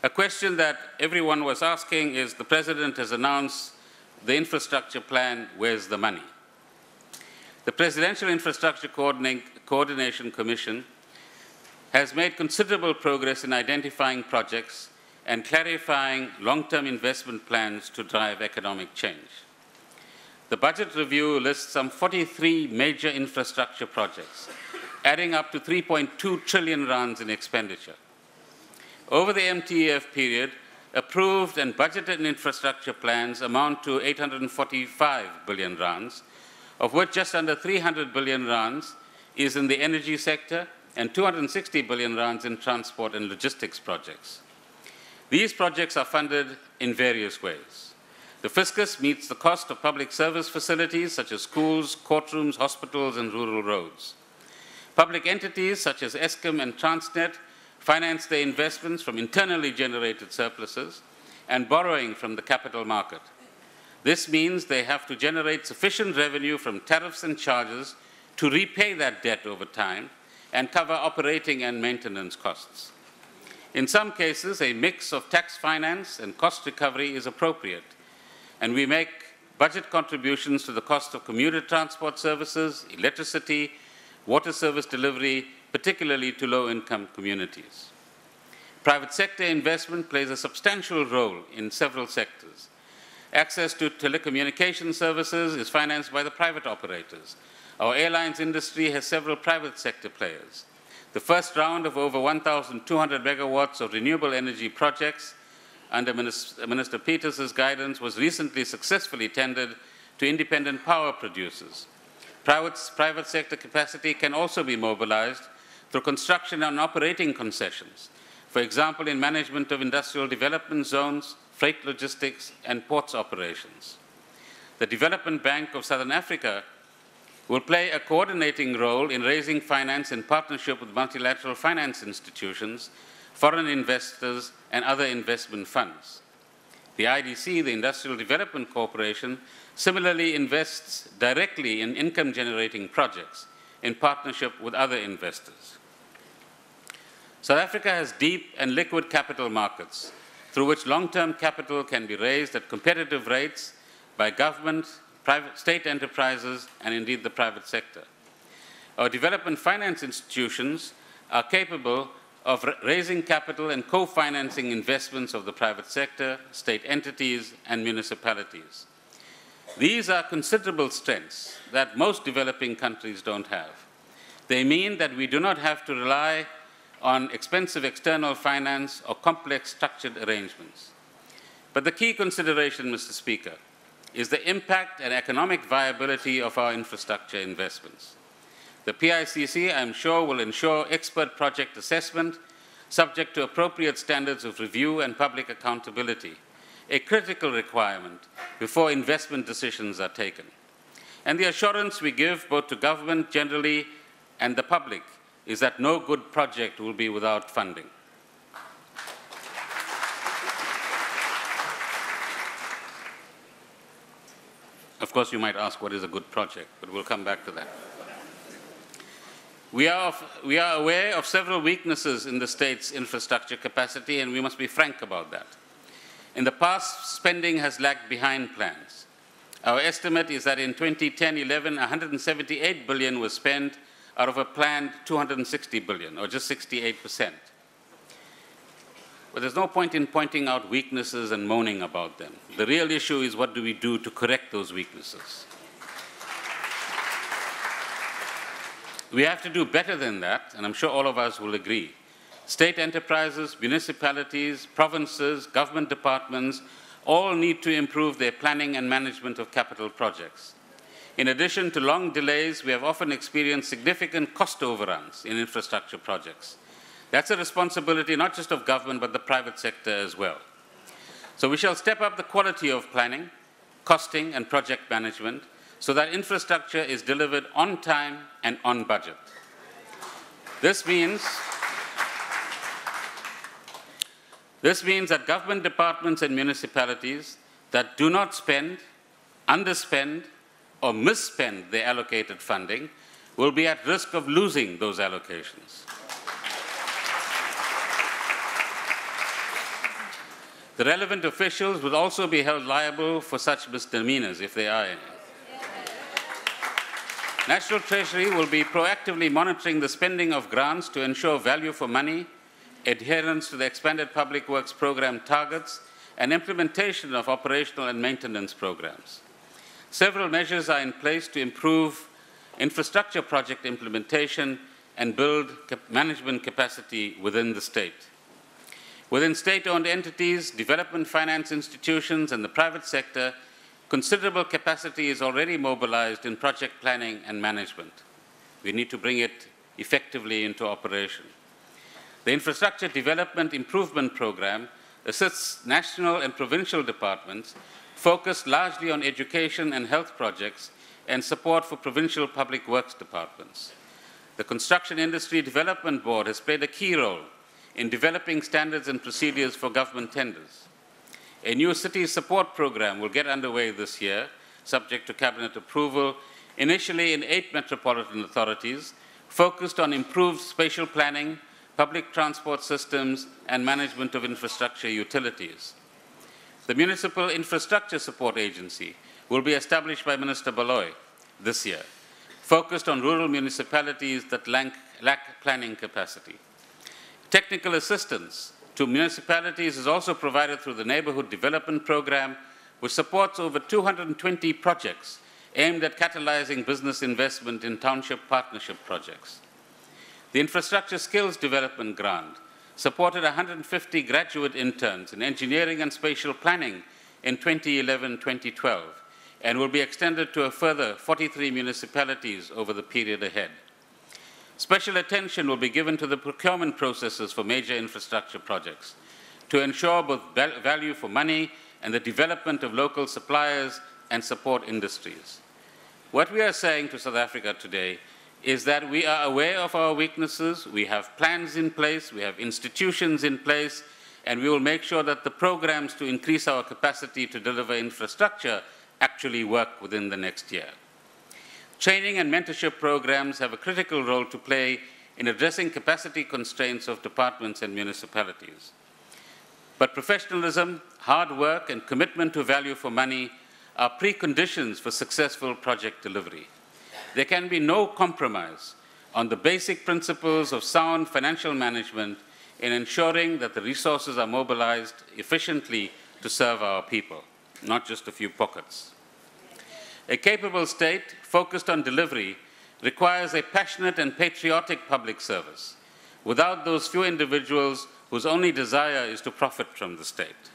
A question that everyone was asking is, the President has announced the infrastructure plan, where's the money? The Presidential Infrastructure Coordination Commission has made considerable progress in identifying projects and clarifying long-term investment plans to drive economic change. The budget review lists some 43 major infrastructure projects, adding up to 3.2 trillion rands in expenditure. Over the MTEF period, approved and budgeted infrastructure plans amount to 845 billion rands, of which just under 300 billion rands is in the energy sector and 260 billion rands in transport and logistics projects. These projects are funded in various ways. The fiscus meets the cost of public service facilities such as schools, courtrooms, hospitals, and rural roads. Public entities such as Eskom and Transnet finance their investments from internally generated surpluses and borrowing from the capital market. This means they have to generate sufficient revenue from tariffs and charges to repay that debt over time and cover operating and maintenance costs. In some cases, a mix of tax finance and cost recovery is appropriate, and we make budget contributions to the cost of commuter transport services, electricity, water service delivery, particularly to low-income communities. Private sector investment plays a substantial role in several sectors. Access to telecommunication services is financed by the private operators. Our airlines industry has several private sector players. The first round of over 1,200 megawatts of renewable energy projects under Minister Peters's guidance was recently successfully tendered to independent power producers. Private sector capacity can also be mobilized through construction and operating concessions, for example, in management of industrial development zones, freight logistics, and ports operations. The Development Bank of Southern Africa will play a coordinating role in raising finance in partnership with multilateral finance institutions, foreign investors, and other investment funds. The IDC, the Industrial Development Corporation, similarly invests directly in income-generating projects in partnership with other investors. South Africa has deep and liquid capital markets through which long-term capital can be raised at competitive rates by government, state enterprises, and indeed the private sector. Our development finance institutions are capable of raising capital and co-financing investments of the private sector, state entities, and municipalities. These are considerable strengths that most developing countries don't have. They mean that we do not have to rely on expensive external finance or complex structured arrangements. But the key consideration, Mr. Speaker, is the impact and economic viability of our infrastructure investments. The PICC, I'm sure, will ensure expert project assessment subject to appropriate standards of review and public accountability, a critical requirement before investment decisions are taken. And the assurance we give both to government generally and the public is that no good project will be without funding. Of course, you might ask, what is a good project? But we'll come back to that. We are aware of several weaknesses in the state's infrastructure capacity, and we must be frank about that. In the past, spending has lagged behind plans. Our estimate is that in 2010-11, 178 billion was spent out of a planned 260 billion, or just 68%. But there's no point in pointing out weaknesses and moaning about them. The real issue is, what do we do to correct those weaknesses? We have to do better than that, and I'm sure all of us will agree. State enterprises, municipalities, provinces, government departments all need to improve their planning and management of capital projects. In addition to long delays, we have often experienced significant cost overruns in infrastructure projects. That's a responsibility not just of government, but the private sector as well. So we shall step up the quality of planning, costing, and project management so that infrastructure is delivered on time and on budget. This means that government departments and municipalities that do not spend, underspend, or misspend their allocated funding will be at risk of losing those allocations. The relevant officials would also be held liable for such misdemeanors, if they are any. National Treasury will be proactively monitoring the spending of grants to ensure value for money, adherence to the expanded public works program targets, and implementation of operational and maintenance programs. Several measures are in place to improve infrastructure project implementation and build management capacity within the state. Within state-owned entities, development finance institutions, and the private sector, considerable capacity is already mobilized in project planning and management. We need to bring it effectively into operation. The Infrastructure Development Improvement Program assists national and provincial departments focused largely on education and health projects and support for provincial public works departments. The Construction Industry Development Board has played a key role in developing standards and procedures for government tenders. A new city support program will get underway this year, subject to cabinet approval, initially in 8 metropolitan authorities, focused on improved spatial planning, public transport systems, and management of infrastructure utilities. The Municipal Infrastructure Support Agency will be established by Minister Baloy this year, focused on rural municipalities that lack planning capacity. Technical assistance to municipalities is also provided through the Neighborhood Development Program, which supports over 220 projects aimed at catalyzing business investment in township partnership projects. The Infrastructure Skills Development Grant supported 150 graduate interns in engineering and spatial planning in 2011-2012 and will be extended to a further 43 municipalities over the period ahead. Special attention will be given to the procurement processes for major infrastructure projects to ensure both value for money and the development of local suppliers and support industries. What we are saying to South Africa today is that we are aware of our weaknesses, we have plans in place, we have institutions in place, and we will make sure that the programs to increase our capacity to deliver infrastructure actually work within the next year. Training and mentorship programs have a critical role to play in addressing capacity constraints of departments and municipalities. But professionalism, hard work, and commitment to value for money are preconditions for successful project delivery. There can be no compromise on the basic principles of sound financial management in ensuring that the resources are mobilized efficiently to serve our people, not just a few pockets. A capable state focused on delivery requires a passionate and patriotic public service, without those few individuals whose only desire is to profit from the state.